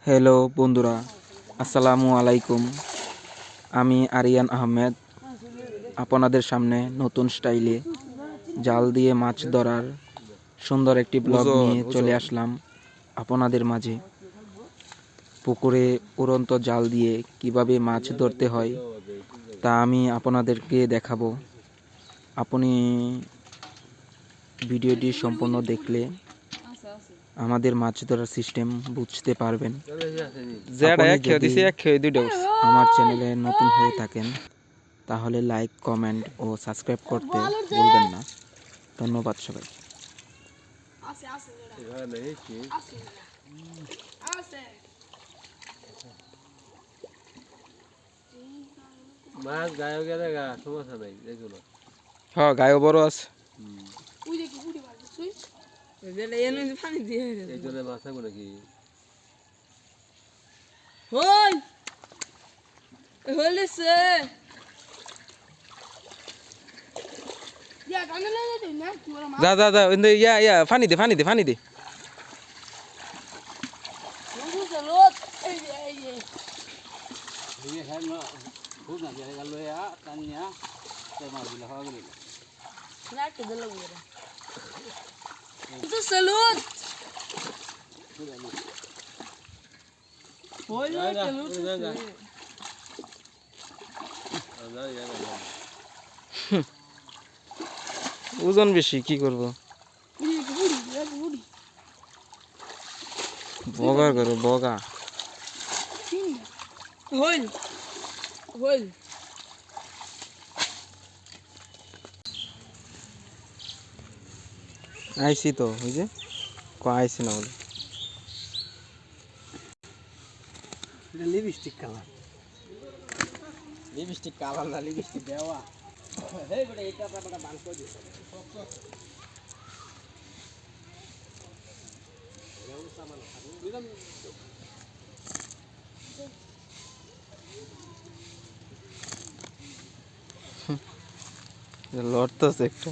Hello বন্ধুরা, আসসালামু আলাইকুম। আমি আরিয়ান আহমেদ আপনাদের সামনে নতুন স্টাইলে জাল দিয়ে মাছ ধরার সুন্দর একটি ব্লগ নিয়ে চলে আসলাম আপনাদের মাঝে। পুকুরে উড়ন্ত জাল দিয়ে কিভাবে মাছ ধরতে হয় তা আমি আপনাদেরকে দেখাবো। আপনি ভিডিওটি সম্পূর্ণ দেখলে আমাদের মাছ ধরার সিস্টেম বুঝতে পারবেন। আমার চ্যানেলে নতুন হয়ে থাকেন তাহলে লাইক, কমেন্ট ও সাবস্ক্রাইব করতে ভুলবেন না। ধন্যবাদ সবাই। মাছ গায়ে গেলে সমস্যা নাই, এগুলো হ্যাঁ, গায়ে বড় আছে। এই জন্য মাছ থাকবো নাকি? যা যা যা, ইয়া ফানি দে, ফানি দে, ফানি দে। ওজন বেশি, কি করবো? বগা করো, বগা। আইসি তো, ওই যে আইসি না বলে। লিপস্টিক কালার, লিপস্টিক কালার না, লিপস্টিক দেওয়া। এই বড় এটা পাটা বাল করে দিছে। লড়তেছে একটা।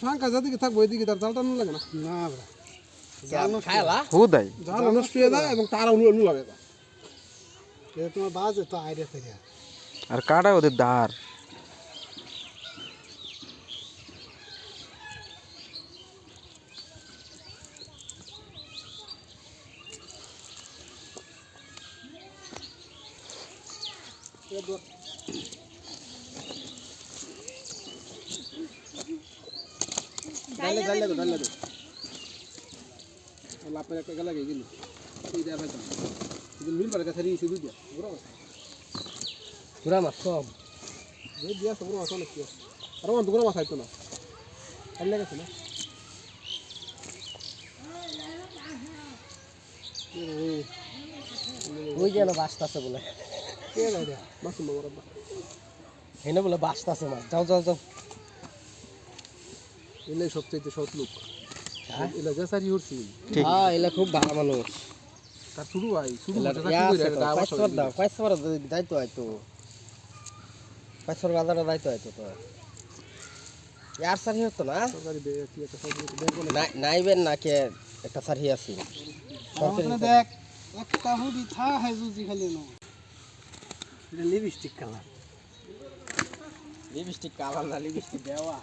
ফাঁকা যাদিকে থাকবো এদিকে তার জালটা নুন লাগে না। না জাল নষ্ট হয়ে যায় এবং তারা নুন লাগে। তোমার বাজে তো আইডিয়া থেকে আর কাটা ওদের দাঁড়। পুরা মাছ কম মাছ আইতো না গেছে না। ওই যেন বাসতাছে বলে, হেনে বলে বাসতাছে মাছ। যাও যাও যাও, এলাই সবচাইতে সৎ লোক। এলা যা সারি হচ্ছে হ্যাঁ, এলা খুব ভালো মানুষ। তার শুরু হয় শুরু দায়িত্ব হয়তো পাঁচশোর বাজারে দায়িত্ব হয়তো তো আর সারি হতো না। নাইবেন না কে একটা সারি আছি। দেখ একটা হুডি থা হয় জুজি খালি না। লিপস্টিক কালার, লিপস্টিক কালার না, লিপস্টিক দেওয়া।